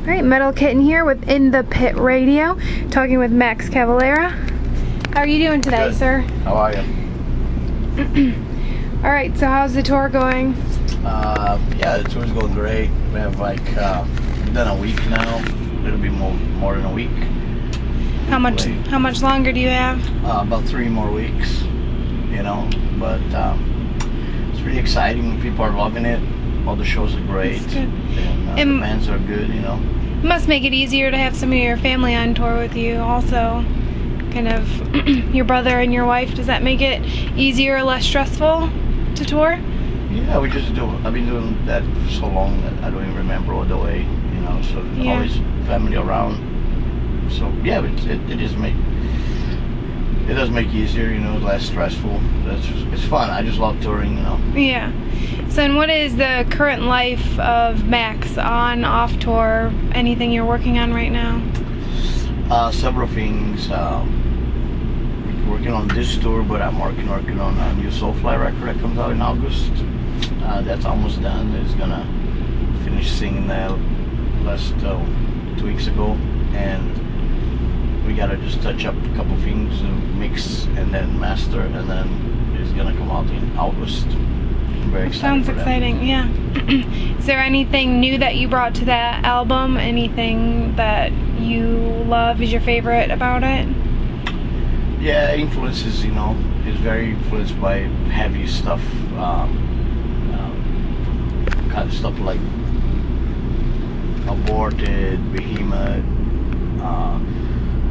Alright, Metal Kitten here with In the Pit Radio, talking with Max Cavalera. How are you doing today, Good. sir? How are you? Alright, so how's the tour going? Yeah, the tour's going great. We have like, we've done a week now, a little bit more than a week. How much longer do you have? About 3 more weeks, you know, but it's really exciting. People are loving it. All the shows are great, and the bands are good, you know. It must make it easier to have some of your family on tour with you also. Kind of your brother and your wife. Does that make it easier or less stressful to tour? Yeah, we just do. I've been doing that for so long that I don't even remember all the way, you know. So yeah. Always family around. So yeah, it does make it easier, you know, less stressful. It's fun. I just love touring, you know. Yeah. So, and what is the current life of Max on, off tour? Anything you're working on right now? Several things. Working on this tour, but I'm working on a new Soulfly record that comes out in August. That's almost done. It's gonna finish singing that last 2 weeks ago, and we gotta just touch up a couple things, mix and then master, and then it's gonna come out in August. I'm very excited. Sounds exciting, yeah. Is there anything new that you brought to that album? Anything that you love, is your favorite about it? Yeah, influences, you know, it's very influenced by heavy stuff, kind of stuff like Aborted, Behemoth,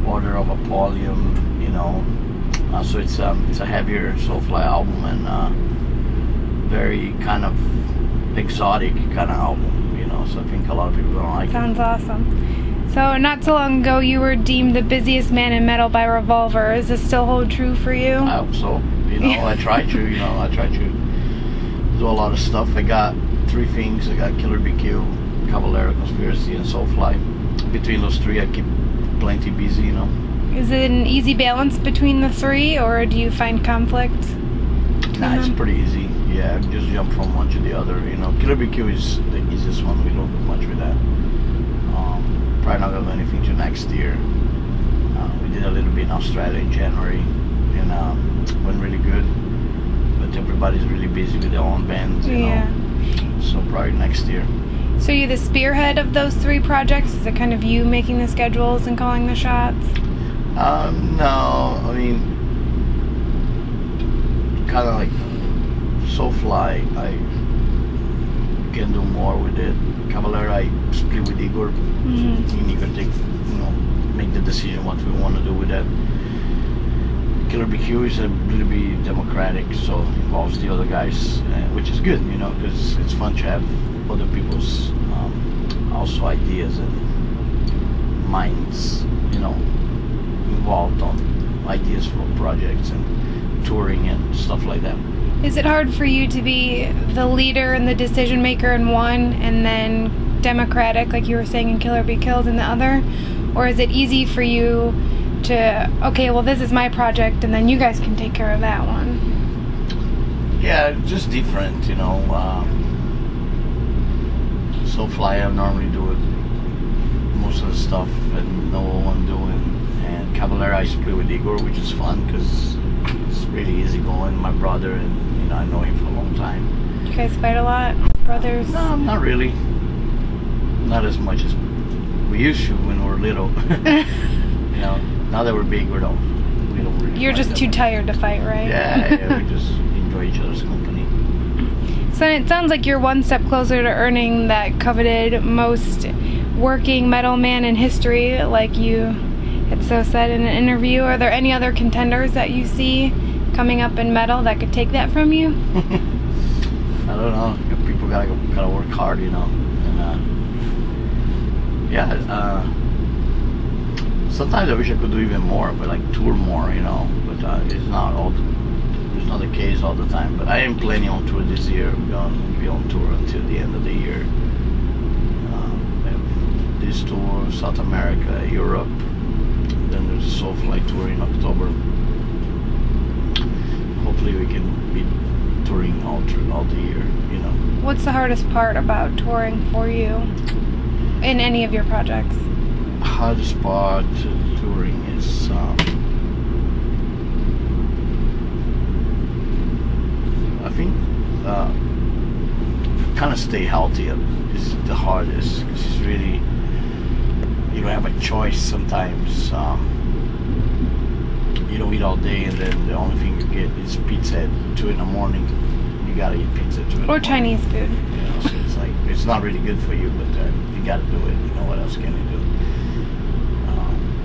Order of Apollyon, you know. So it's a heavier Soulfly album, and very kind of exotic kind of album, you know. So I think a lot of people don't like it. Sounds awesome. So not so long ago, you were deemed the busiest man in metal by Revolver. Does this still hold true for you? I hope so. You know, I try to. You know, I try to do a lot of stuff. I got 3 things. I got Killer BQ, Cavalera, Conspiracy, and Soulfly. Between those 3, I keep plenty busy. You know. Is it an easy balance between the 3, or do you find conflict? Nah, it's pretty easy. Yeah, just jump from one to the other. You know, Killer BQ is the easiest one. We don't do much with that. Probably not gonna do anything till next year. We did a little bit in Australia in January, and went really good. But everybody's really busy with their own bands, you know. So probably next year. So you're the spearhead of those 3 projects? Is it kind of you making the schedules and calling the shots? No, I mean, kind of like Soulfly, I can do more with it. Cavalera, I split with Igor. Mm-hmm. So Igor make the decision what we want to do with that. Killer BQ is a little bit democratic, so involves the other guys, which is good, you know, because it's fun to have other people's also ideas and minds, you know, involved on ideas for projects and touring and stuff like that. Is it hard for you to be the leader and the decision maker in one, and then democratic, like you were saying, in Killer Be Killed in the other? Or is it easy for you to, okay, well, this is my project, and then you guys can take care of that one? Yeah, just different, you know. Soulfly, I normally do it, most of the stuff, and know what I'm doing. And Cavalera, I split with Igor, which is fun because it's really easy going. My brother, and you know, I know him for a long time. Do you guys fight a lot, brothers? No, not really. Not as much as we used to when we were little. You know, now that we're big, we don't really. You're just too tired to fight, right? Yeah, we just enjoy each other's company. So it sounds like you're one step closer to earning that coveted most working metal man in history, like you had so said in an interview. Are there any other contenders that you see coming up in metal that could take that from you? I don't know. People gotta work hard, you know. And yeah, sometimes I wish I could do even more, but like tour more, you know. But it's not the case all the time. But I am planning on tour this year. We're gonna be on tour until the end of the year. This tour, South America, Europe. Then there's a Soulfly tour in October. Hopefully we can be touring all the year, you know. What's the hardest part about touring for you? in any of your projects? Hardest part touring is I think kind of stay healthy is the hardest, because it's really, you don't have a choice sometimes. You don't eat all day, and then the only thing you get is pizza at 2 in the morning. You gotta eat pizza at 2 in the morning. Or Chinese food. You know, so it's like, it's not really good for you, but you gotta do it. You know, what else can you do?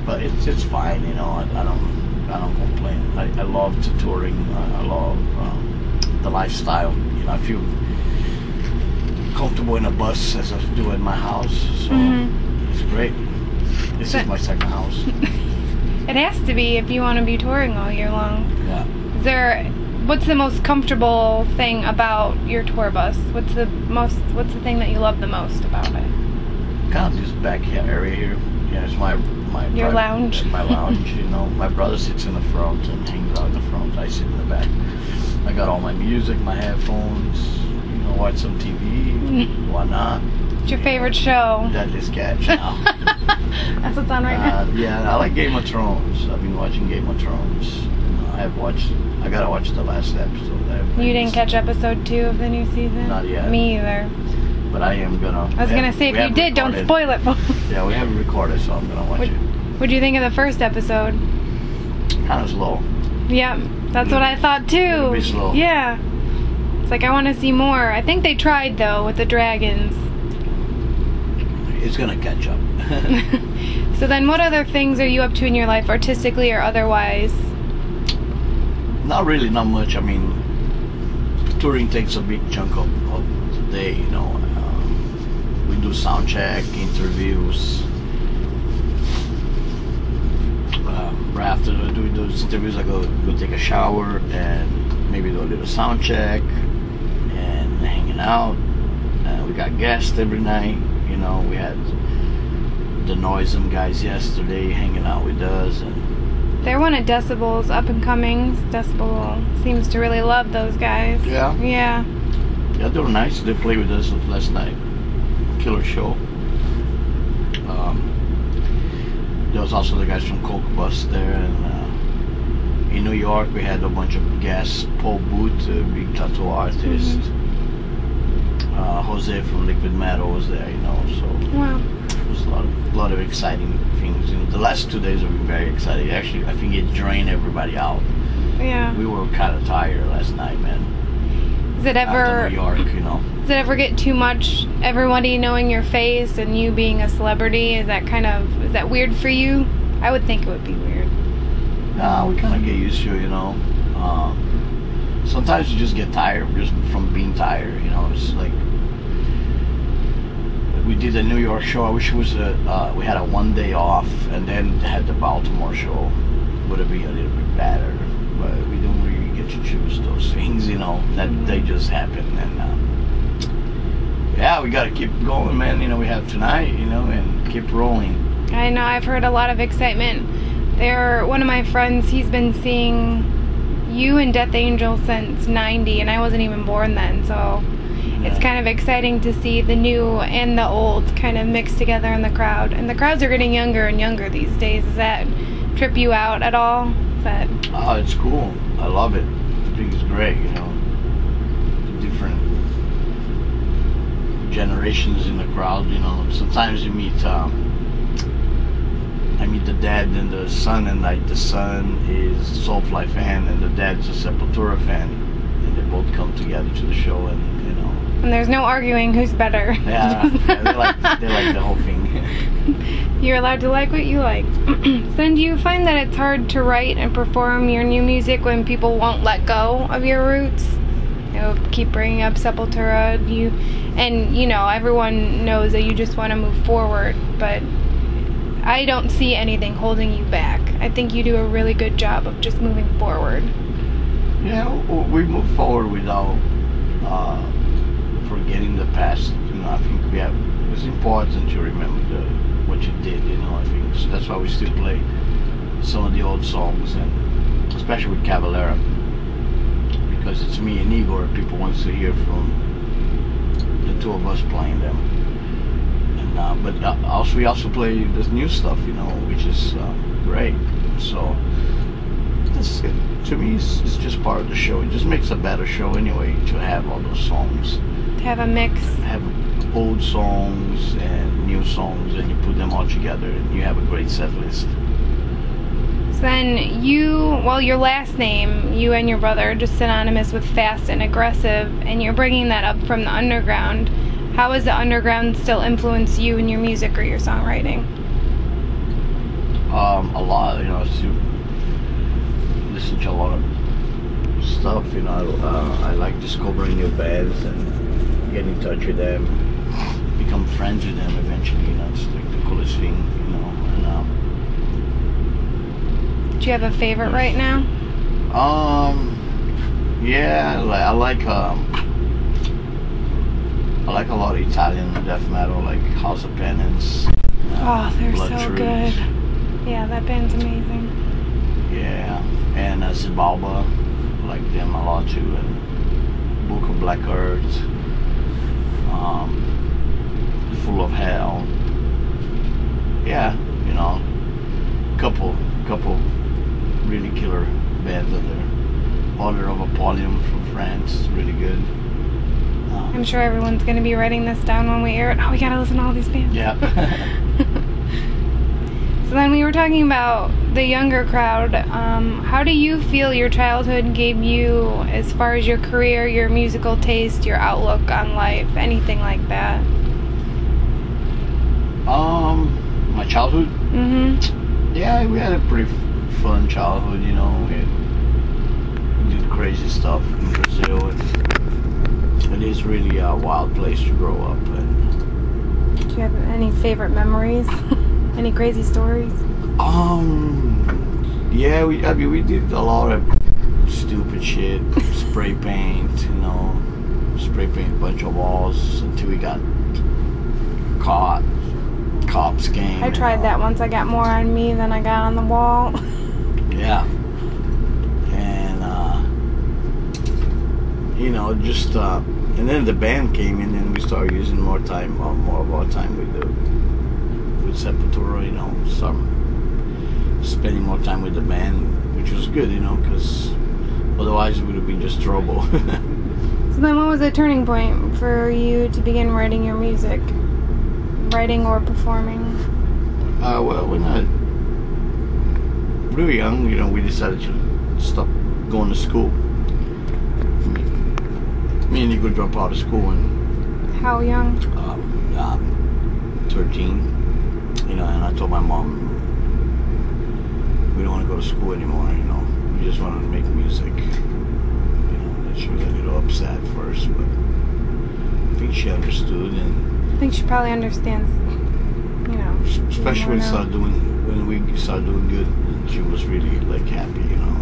But it's fine. You know, I don't complain. I love touring. I love the lifestyle. You know, I feel comfortable in a bus as I do in my house, so it's great. This is my second house. It has to be if you want to be touring all year long. Yeah. What's the most comfortable thing about your tour bus? What's the thing that you love the most about it? Kind of this back area here. Yeah, it's my your lounge. My lounge. You know, my brother sits in the front and hangs out in the front. I sit in the back. I got all my music, my headphones. You know, watch some TV. Why not? What's your favorite show? Deadliest Catch now. That's what's on right now. Yeah, I like Game of Thrones. I've been watching Game of Thrones. I gotta watch the last episode. You didn't catch episode 2 of the new season? Not yet. Me either. But I am gonna. I was gonna say, if you did, don't spoil it. Yeah, we haven't recorded, so I'm gonna watch it. What'd you think of the first episode? Kind of slow. Yeah, that's what I thought too. A bit slow. Yeah. It's like, I want to see more. I think they tried though with the dragons. It's gonna catch up. So then, what other things are you up to in your life, artistically or otherwise? Not really, not much. I mean, touring takes a big chunk of the day, you know. We do sound check, interviews. Right after doing those interviews, I go take a shower and maybe do a little sound check and hanging out. We got guests every night. You know, we had the Noisem guys yesterday hanging out with us, and they're one of Decibel's up and comings. Decibel seems to really love those guys. Yeah. Yeah. Yeah, they were nice. They played with us last night. Killer show. There was also the guys from Coke Bus there, and in New York we had a bunch of guests. Paul Booth, a big tattoo artist. Jose from Liquid Metal was there, you know. So wow. It was a lot of exciting things. You know, the last 2 days have been very exciting. Actually, I think it drained everybody out. Yeah. We were kind of tired last night, man. Does it ever? After New York, you know. Does it ever get too much? Everybody knowing your face and you being a celebrity, is that weird for you? I would think it would be weird. Nah, we kind of get used to it, you know. Sometimes you just get tired just from being tired, you know. It's like we did the New York show. I wish it was we had a 1 day off and then had the Baltimore show. Would have been a little bit better, but we don't really get to choose those things, you know. That they just happen, and yeah, we got to keep going, man. You know, we have tonight, you know, and keep rolling. I know, I've heard a lot of excitement. One of my friends, he's been seeing you and Death Angel since '90, and I wasn't even born then, so yeah. It's kind of exciting to see the new and the old kind of mixed together in the crowd. And the crowds are getting younger and younger these days. Does that trip you out at all? Oh, it's cool. I love it. I think it's great, you know. Different generations in the crowd, you know. Sometimes you meet I meet the dad and the son, and like the son is a Soulfly fan and the dad's a Sepultura fan, and they both come together to the show, and you know. And there's no arguing who's better. Yeah, they like the whole thing. You're allowed to like what you like. So do you find that it's hard to write and perform your new music when people won't let go of your roots? You keep bringing up Sepultura, and you know, everyone knows that you just want to move forward, but I don't see anything holding you back. I think you do a really good job of just moving forward. Yeah, we move forward without forgetting the past. You know, I think it's important to remember what you did. You know, I think so that's why we still play some of the old songs, and especially with Cavalera, because it's me and Igor. People want to hear from the two of us playing them, and But also we also play this new stuff, you know, which is great. So to me, it's just part of the show. It just makes a better show anyway to have all those songs. To have a mix. Have old songs and new songs, and you put them all together, and you have a great set list. So then your last name, you and your brother, are just synonymous with fast and aggressive, and you're bringing that up from the underground. How has the underground still influenced you in your music or your songwriting? A lot, you know, to listen to a lot of stuff, you know. I like discovering new bands and get in touch with them, become friends with them eventually, you know. It's like the coolest thing, you know. And do you have a favorite right now? Yeah, I like a lot of Italian death metal, like House of Penance. Oh, they're Blood so Trees. good. Yeah, that band's amazing. Yeah, and Zibalba, I like them a lot too, and Book of Black Earth, Full of Hell. Yeah, you know, couple really killer bands out there. Order of Apollyon from France, really good. I'm sure everyone's going to be writing this down when we air it. Oh, we got to listen to all these bands. Yeah. So then we were talking about the younger crowd. How do you feel your childhood gave you as far as your career, your musical taste, your outlook on life, anything like that? My childhood? Mm-hmm. Yeah, we had a pretty fun childhood, you know. We did crazy stuff in Brazil. It is really a wild place to grow up. And do you have any favorite memories? Any crazy stories? Yeah, we did a lot of stupid shit. Spray paint, you know, spray paint a bunch of walls until we got caught. Cops came. I tried that once. I got more on me than I got on the wall. Yeah. And you know, just and then the band came in, and we started using more of our time with Sepultura, you know, spending more time with the band, which was good, you know, because otherwise it would have been just trouble. So then what was the turning point for you to begin writing your music? Writing or performing? Well, when I was really young, you know, we decided to stop going to school. Me and Nico dropped out of school, and how young? 13. You know, and I told my mom, we don't want to go to school anymore, you know. We just wanted to make music. You know, and she was a little upset first, but I think she understood. And I think she probably understands, you know. Especially when we started doing good, and she was really like happy, you know.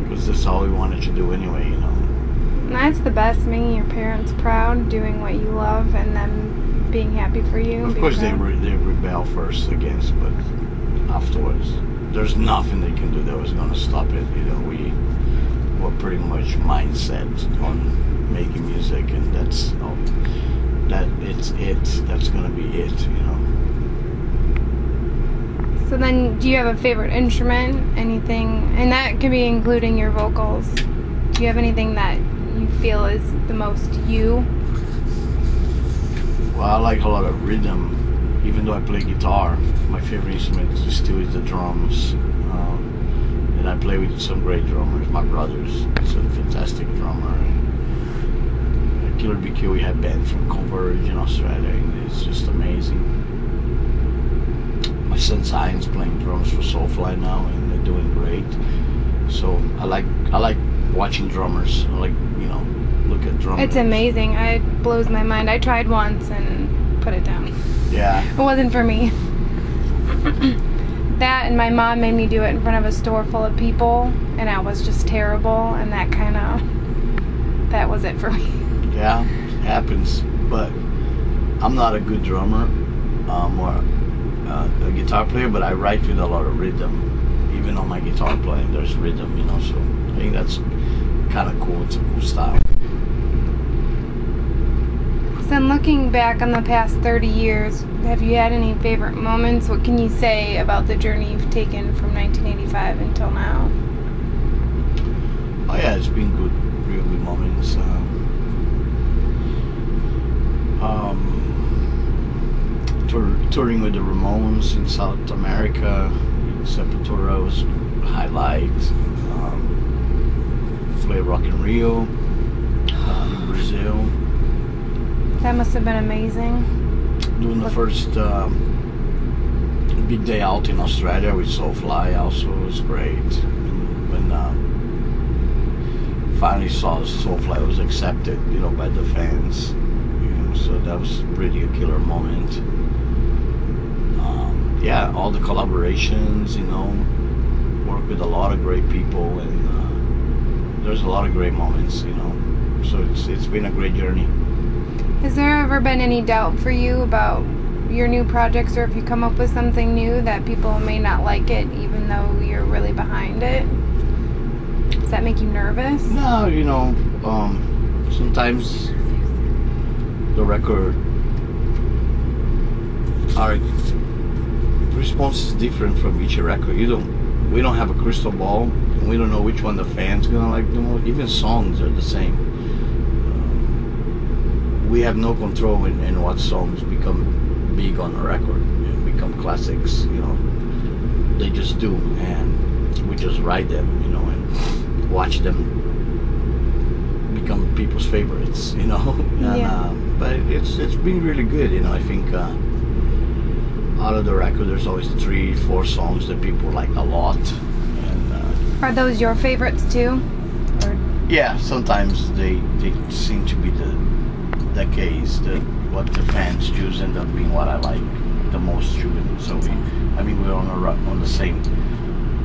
Because that's all we wanted to do anyway, you know. And that's the best, making your parents proud, doing what you love, and them being happy for you. Of course, they rebel first against, but afterwards, there's nothing they can do that was going to stop it. You know, we were pretty much mindset on making music, and that's going to be it. You know. So then, do you have a favorite instrument? Anything, and that could be including your vocals. Do you have anything that you feel is the most you? Well, I like a lot of rhythm. Even though I play guitar, my favorite instrument still is the drums. And I play with some great drummers. My brother's a fantastic drummer. Killer BQ, we have band from Converge in Australia, and it's just amazing. My son Zion's playing drums for Soulfly now, and they're doing great. So I like watching drummers. I like, you know, look at drummers. It's amazing. It blows my mind. I tried once and put it down. Yeah. It wasn't for me. That, and my mom made me do it in front of a store full of people, and I was just terrible, and that was it for me. Yeah, it happens. But I'm not a good drummer, or a guitar player, but I write with a lot of rhythm. Even on my guitar playing, there's rhythm, you know, so I think that's kind of cool. It's a cool style. So then looking back on the past 30 years, have you had any favorite moments? What can you say about the journey you've taken from 1985 until now? Oh yeah, it's been good, real good moments. Touring with the Ramones in South America, Sepultura was a highlight. Play Rock in Rio, in Brazil. That must have been amazing. Doing the first big day out in Australia with Soulfly also was great. When finally saw Soulfly was accepted, you know, by the fans. You know, so that was really a killer moment. Yeah, all the collaborations, you know, work with a lot of great people, and there's a lot of great moments, you know. So it's been a great journey. Has there ever been any doubt for you about your new projects, or if you come up with something new that people may not like it even though you're really behind it? Does that make you nervous? No, you know, sometimes the record, our response is different from each record. We don't have a crystal ball, and we don't know which one the fans gonna like the most. Even songs are the same. We have no control in what songs become big on a record and become classics, you know. They just do, and we just write them, you know, and watch them become people's favorites, you know. And, yeah. But it's been really good, you know. I think out of the record there's always 3-4 songs that people like a lot. And are those your favorites too? Or? Yeah, sometimes they seem to be the case, that what the fans choose end up being what I like the most too. And so we're on the same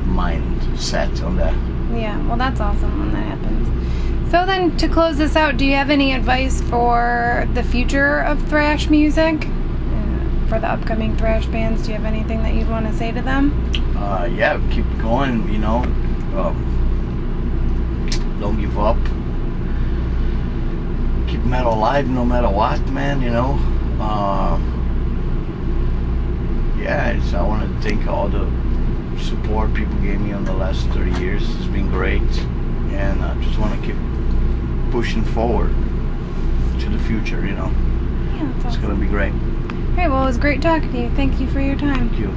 mindset on that. Yeah, well, that's awesome when that happens. So then, to close this out, do you have any advice for the future of thrash music? For the upcoming thrash bands, do you have anything that you'd want to say to them? Yeah, keep going, you know. Don't give up. Keep metal alive no matter what, man, you know. Yeah, I want to thank all the support people gave me on the last 30 years. It's been great, and I just want to keep pushing forward to the future, you know. Yeah, that's awesome. It's going to be great. Hey, well, it was great talking to you. Thank you for your time. Thank you.